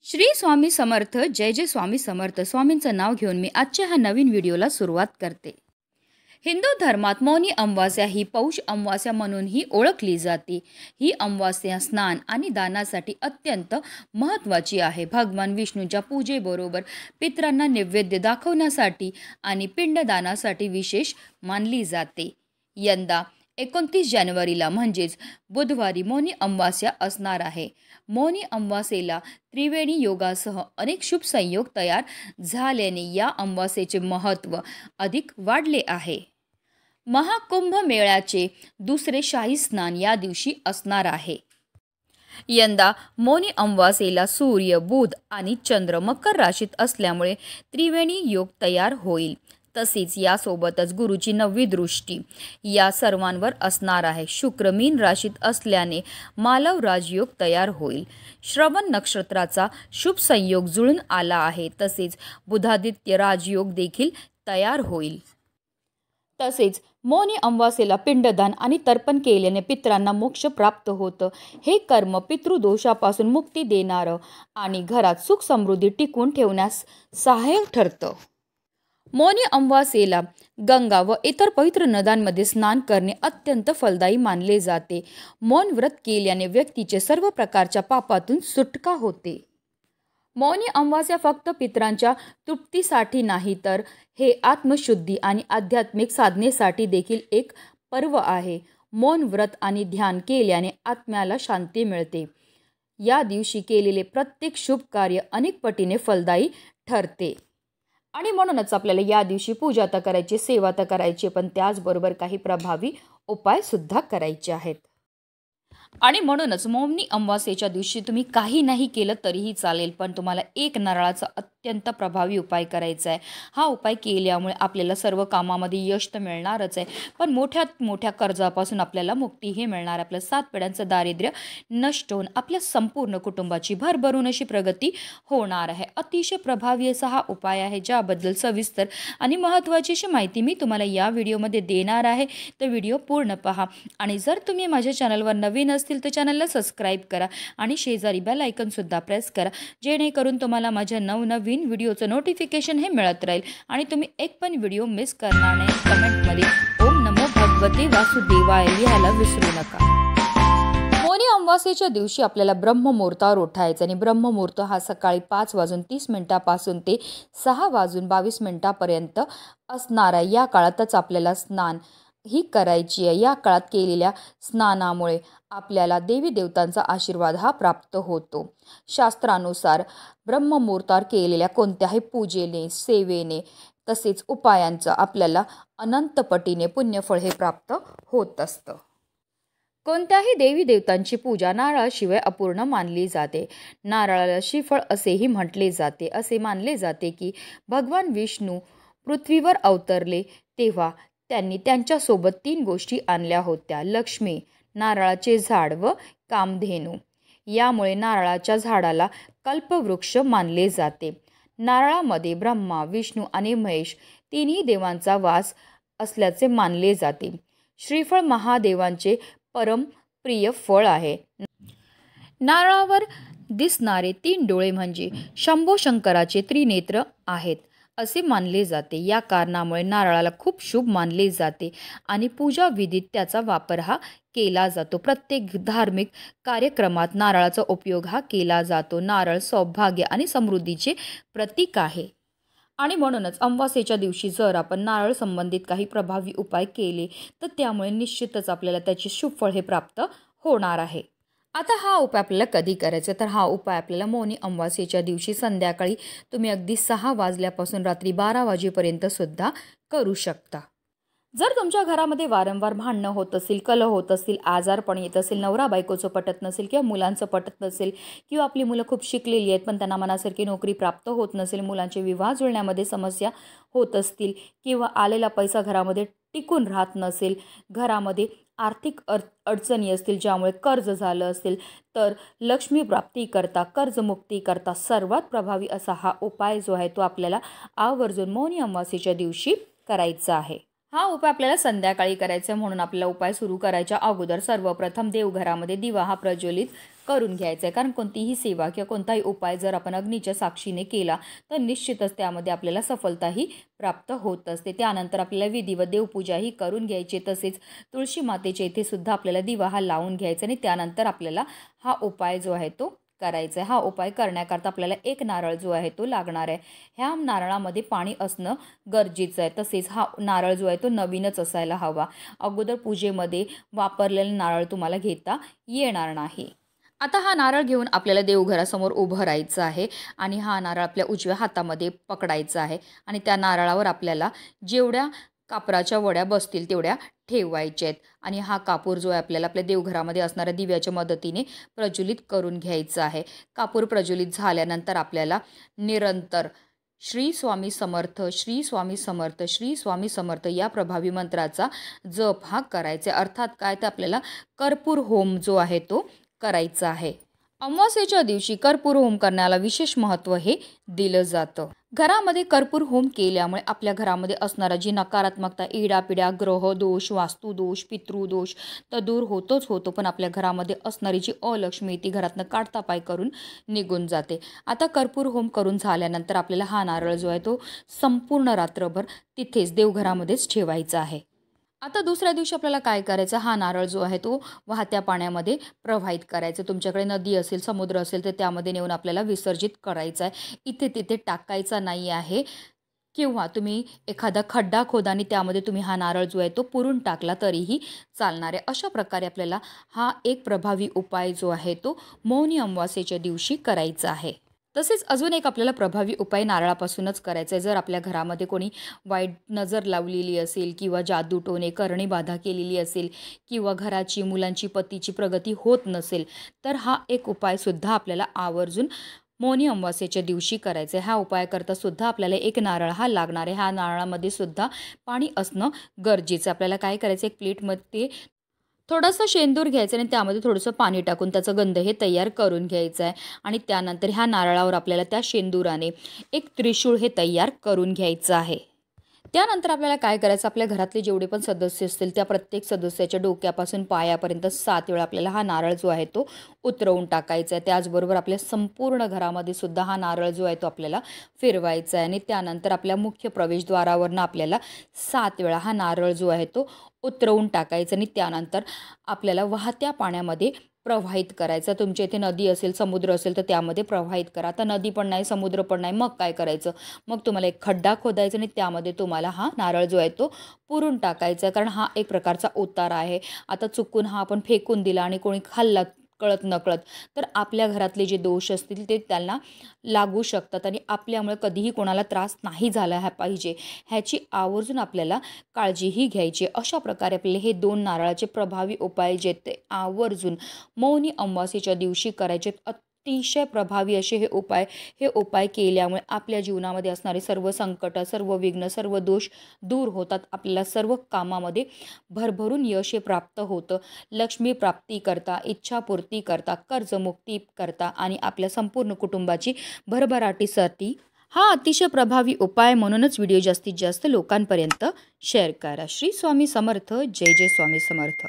श्री स्वामी समर्थ. जय जय स्वामी समर्थ. स्वामींचं नाव घेऊन मी आजच्या ह्या नवीन व्हिडिओला सुरुवात करते. हिंदू धर्मात मौनी अमावास्या ही पौष अमावास्या म्हणूनही ओळखली जाते. ही अमावास्या स्नान आणि दानासाठी अत्यंत महत्त्वाची आहे. भगवान विष्णूच्या पूजेबरोबर पितरांना नैवेद्य दाखवण्यासाठी आणि पिंडदानासाठी विशेष मानली जाते. यंदा 29 जानेवारीला म्हणजेच बुधवारी मौनी अमावास्या असणार आहे. मौनी अमावास्येला त्रिवेणी योगासह अनेक शुभ संयोग तयार झाल्याने या अमावास्येचे महत्त्व अधिक वाढले आहे. महाकुंभ मेळ्याचे दुसरे शाही स्नान या दिवशी असणार आहे. यंदा मौनी अमावास्येला सूर्य, बुध आणि चंद्र मकर राशीत असल्यामुळे त्रिवेणी योग तयार होईल. तसेच यासोबतच गुरुची 9वी दृष्टी या सर्वांवर असणार आहे. शुक्र मीन राशीत असल्याने मालव राजयोग तयार होईल. श्रवण नक्षत्राचा शुभ संयोग जुळून आला आहे. तसेच बुधादित्य राजयोग देखील तयार होईल. तसेच मौनी अमावास्येला पिंडदान आणि तर्पण केल्याने पितरांना मोक्ष प्राप्त होतं. हे कर्म पितृदोषापासून मुक्ती देणारं आणि घरात सुख समृद्धी टिकवून ठेवण्यास सहाय्यक ठरतं. मौनी अमावास्येला गंगा व इतर पवित्र नद्यांमध्ये स्नान करणे अत्यंत फलदायी मानले जाते. मौन व्रत केल्याने व्यक्तीचे सर्व प्रकारच्या पापातून सुटका होते. मौनी अमावास्या फक्त पितरांच्या तृप्तीसाठी नाही तर हे आत्मशुद्धी आणि आध्यात्मिक साधनेसाठी देखील एक पर्व आहे. मौन व्रत आणि ध्यान केल्याने आत्म्याला शांती मिळते. या दिवशी केलेले प्रत्येक शुभ कार्य अनेक पटीने फलदायी ठरते. आणि म्हणूनच आपल्याला या दिवशी पूजा तर करायची, सेवा तर करायची, पण त्याचबरोबर काही प्रभावी उपाय सुद्धा करायचे आहेत. आणि म्हणूनच मौनी अमावास्येच्या दिवशी तुम्ही काही नाही केलं तरीही चालेल, पण तुम्हाला एक नारळाचा अत्यंत प्रभावी उपाय करायचा आहे. हा उपाय केल्यामुळे आपल्याला सर्व कामामध्ये यश तर मिळणारच आहे, पण मोठ्यात मोठ्या कर्जापासून आपल्याला मुक्तीही मिळणार. आपल्या 7 पिढ्यांचं दारिद्र्य नष्ट होऊन आपल्या संपूर्ण कुटुंबाची भरभरून अशी प्रगती होणार आहे. अतिशय प्रभावी असा हा उपाय आहे, ज्याबद्दल सविस्तर आणि महत्त्वाची अशी माहिती मी तुम्हाला या व्हिडिओमध्ये देणार आहे. तर व्हिडिओ पूर्ण पहा. आणि जर तुम्ही माझ्या चॅनलवर नवीन असतील तर चॅनलला सबस्क्राईब करा आणि शेजारी बेल आयकॉन सुद्धा प्रेस करा, जेणेकरून तुम्हाला माझ्या नवनवीन व्हिडिओचं नोटिफिकेशन हे मिळत राहील आणि तुम्ही एक पण व्हिडिओ मिस करणार नाही. कमेंटमध्ये ओम नमो भगवते वासुदेवाय लिहायला विसरू नका. मौनी अमावास्येच्या दिवशी आपल्याला ब्रह्ममुहूर्तावर उठायचं आणि ब्रह्ममुहूर्त हा सकाळी 5:30 पासून ते 6:22 पर्यंत असणार आहे. या काळातच आपल्याला स्नान ही करायची आहे. या काळात केलेल्या स्नानामुळे आपल्याला देवी देवतांचा आशीर्वाद हा प्राप्त होतो. शास्त्रानुसार ब्रह्ममुहूर्तावर केलेल्या कोणत्याही पूजेने, सेवेने तसेच उपायांचं आपल्याला अनंत पटीने पुण्यफळ हे प्राप्त होत असतं. कोणत्याही देवी देवतांची पूजा नारळाशिवाय अपूर्ण मानली जाते. नारळाला श्रीफळ असेही म्हटले जाते. असे मानले जाते की भगवान विष्णू पृथ्वीवर अवतरले तेव्हा त्यांनी त्यांच्यासोबत 3 गोष्टी आणल्या होत्या: लक्ष्मी, नारळाचे झाड व कामधेनू. यामुळे नारळाच्या झाडाला कल्पवृक्ष मानले जाते. नारळामध्ये ब्रह्मा, विष्णू आणि महेश तिन्ही देवांचा वास असल्याचे मानले जाते. श्रीफळ महादेवांचे परम प्रिय फळ आहे. नारळावर दिसणारे 3 डोळे म्हणजे शंभो शंकराचे त्रिनेत्र आहेत असे मानले जाते. या कारणामुळे नारळाला खूप शुभ मानले जाते आणि पूजा विधीत त्याचा वापर हा केला जातो. प्रत्येक धार्मिक कार्यक्रमात नारळाचा उपयोग हा केला जातो. नारळ सौभाग्य आणि समृद्धीचे प्रतीक आहे. आणि म्हणूनच अमावास्येच्या दिवशी जर आपण नारळ संबंधित काही प्रभावी उपाय केले तर त्यामुळे निश्चितच आपल्याला त्याचे शुभ फळ हे प्राप्त होणार आहे. आता हा उपाय आपल्याला कधी करायचा, तर हा उपाय आपल्याला मौनी अमावास्येच्या दिवशी संध्याकाळी तुम्ही अगदी 6 वाजल्यापासून रात्री 12 वाजेपर्यंत सुद्धा करू शकता. जर तुमच्या घरामध्ये वारंवार भांडणं होत असेल, कलह होत असतील, आजारपण येत असेल, नवरा बायकोचं पटत नसेल किंवा मुलांचं पटत नसेल किंवा आपली मुलं खूप शिकलेली आहेत पण त्यांना मनासारखी नोकरी प्राप्त होत नसेल, मुलांचे विवाह जुळण्यामध्ये समस्या होत असतील किंवा आलेला पैसा घरामध्ये टिकून राहत नसेल, घरामध्ये आर्थिक अडचणी असतील, ज्यामुळे कर्ज झालं असेल, तर लक्ष्मी प्राप्ती करता, कर्जमुक्ती करता सर्वात प्रभावी असा हा उपाय जो आहे तो आपल्याला आवर्जून मौनी अमावास्येच्या दिवशी करायचा आहे. हा उपाय आपल्याला संध्याकाळी करायचा, म्हणून आपल्याला उपाय सुरू करायच्या अगोदर सर्वप्रथम देवघरामध्ये दिवा हा प्रज्वलित करून घ्यायचं आहे. कारण कोणतीही सेवा किंवा कोणताही उपाय जर आपण अग्नीच्या साक्षीने केला तर निश्चितच त्यामध्ये आपल्याला सफलताही प्राप्त होत असते. त्यानंतर आपल्याला विधी व देवपूजाही करून घ्यायची. तसेच तुळशी मातेच्या इथे सुद्धा आपल्याला दिवा हा लावून घ्यायचा आणि त्यानंतर आपल्याला हा उपाय जो आहे तो करायचा आहे. हा उपाय करण्याकरता आपल्याला एक नारळ जो आहे तो लागणार आहे. ह्या नारळामध्ये पाणी असणं गरजेचं आहे. तसेच हा नारळ जो आहे तो नवीनच असायला हवा. अगोदर पूजेमध्ये वापरलेला नारळ तुम्हाला घेता येणार नाही. आता हा नारळ घेऊन आपल्याला देवघरासमोर उभं राहायचं आहे आणि हा नारळ आपल्या उजव्या हातामध्ये पकडायचा आहे आणि त्या नारळावर आपल्याला जेवढ्या कापराच्या वड्या बसतील तेवढ्या ठेवायच्या आहेत आणि हा कापूर जो आहे आपल्याला आपल्या देवघरामध्ये असणाऱ्या दिव्याच्या मदतीने प्रज्वलित करून घ्यायचा आहे. कापूर प्रज्वलित झाल्यानंतर आपल्याला निरंतर श्री स्वामी समर्थ, श्री स्वामी समर्थ, श्री स्वामी समर्थ या प्रभावी मंत्राचा जप हा करायचा. अर्थात काय तर आपल्याला कर्पूर होम जो आहे तो करायचा आहे. अमावास्येच्या दिवशी कर्पूर होम करण्याला विशेष महत्त्व हे दिलं जातं. घरामध्ये कर्पूर होम केल्यामुळे आपल्या घरामध्ये असणारा जी नकारात्मकता, इडापिडा, ग्रह दोष, वास्तुदोष, पितृदोष तर दूर होतोच होतो, पण आपल्या घरामध्ये असणारी जी अलक्ष्मी ती घरातनं काढता पाय करून निघून जाते. आता कर्पूर होम करून झाल्यानंतर आपल्याला हा नारळ जो आहे तो संपूर्ण रात्रभर तिथेच देवघरामध्येच ठेवायचा आहे. आता दुसऱ्या दिवशी आपल्याला काय करायचं, हा नारळ जो आहे तो वाहत्या पाण्यामध्ये प्रवाहित करायचा. तुमच्याकडे नदी असेल, समुद्र असेल तर त्यामध्ये नेऊन आपल्याला विसर्जित करायचा आहे. इथे तिथे टाकायचा नाही आहे. किंवा तुम्ही एखादा खड्डा खोदा आणि त्यामध्ये तुम्ही हा नारळ जो आहे तो पुरून टाकला तरीही चालणार आहे. अशा प्रकारे आपल्याला हा एक प्रभावी उपाय जो आहे तो मौनी अमावास्येच्या दिवशी करायचा आहे. तसेच अजून एक आपल्याला प्रभावी उपाय नारळापासूनच करायचा आहे. जर आपल्या घरामध्ये कोणी वाईट नजर लावलेली असेल किंवा जादूटोणे करणी बाधा केलेली असेल किंवा घराची, मुलांची, पतीची प्रगती होत नसेल तर हा एक उपायसुद्धा आपल्याला आवर्जून मौनी अमावास्येच्या दिवशी करायचं आहे. ह्या उपायाकरता सुद्धा आपल्याला एक नारळ हा लागणार आहे. ह्या नारळामध्ये सुद्धा पाणी असणं गरजेचं. आपल्याला काय करायचं, एक प्लेटमध्ये थोडंसं शेंदूर घ्यायचं आणि त्यामध्ये थोडंसं पाणी टाकून त्याचं गंध हे तयार करून घ्यायचं आहे आणि त्यानंतर ह्या नारळावर आपल्याला त्या शेंदुराने एक त्रिशूळ हे तयार करून घ्यायचं आहे. त्यानंतर आपल्याला काय करायचं, आपल्या घरातले जेवढे पण सदस्य असतील त्या प्रत्येक सदस्याच्या डोक्यापासून पायापर्यंत 7 वेळा आपल्याला हा नारळ जो आहे तो उतरवून टाकायचा आहे. त्याचबरोबर आपल्या संपूर्ण घरामध्ये सुद्धा हा नारळ जो आहे तो आपल्याला फिरवायचा आहे आणि त्यानंतर आपल्या मुख्य प्रवेशद्वारावरनं आपल्याला 7 वेळा हा नारळ जो आहे तो उतरवून टाकायचा आणि त्यानंतर आपल्याला वाहत्या पाण्यामध्ये प्रवाहित करायचं. तुमच्या इथे नदी असेल, समुद्र असेल तर त्यामध्ये प्रवाहित करा. आता नदी पण नाही, समुद्र पण नाही, मग काय करायचं, मग तुम्हाला एक खड्डा खोदायचा आणि त्यामध्ये तुम्हाला हा नारळ जो आहे तो पुरून टाकायचा. कारण हा एक प्रकारचा उतारा आहे. आता चुकून हा आपण फेकून दिला आणि कोणी खाल्ला कळत नकळत तर आपल्या घरातले जे दोष असतील ते त्यांना लागू शकतात आणि आपल्यामुळे कधीही कोणाला त्रास नाही झाला पाहिजे ह्याची आवर्जून आपल्याला काळजीही घ्यायची. अशा प्रकारे आपल्याला हे 2 नारळाचे प्रभावी उपाय जे ते आवर्जून मौनी अमावास्येच्या दिवशी करायचे. अतिशय प्रभावी असे हे उपाय केल्यामुळे आपल्या जीवनामध्ये असणारे सर्व संकट, सर्व विघ्न, सर्व दोष दूर होतात. आपल्याला सर्व कामामध्ये भरभरून यश प्राप्त होतं. लक्ष्मी प्राप्ती करता, इच्छापूर्ती करता, कर्जमुक्ती करता आणि आपल्या संपूर्ण कुटुंबाची भरभराटीसाठी हा अतिशय प्रभावी उपाय. म्हणूनच व्हिडिओ जास्तीत जास्त लोकांपर्यंत शेअर करा. श्री स्वामी समर्थ. जय जय स्वामी समर्थ.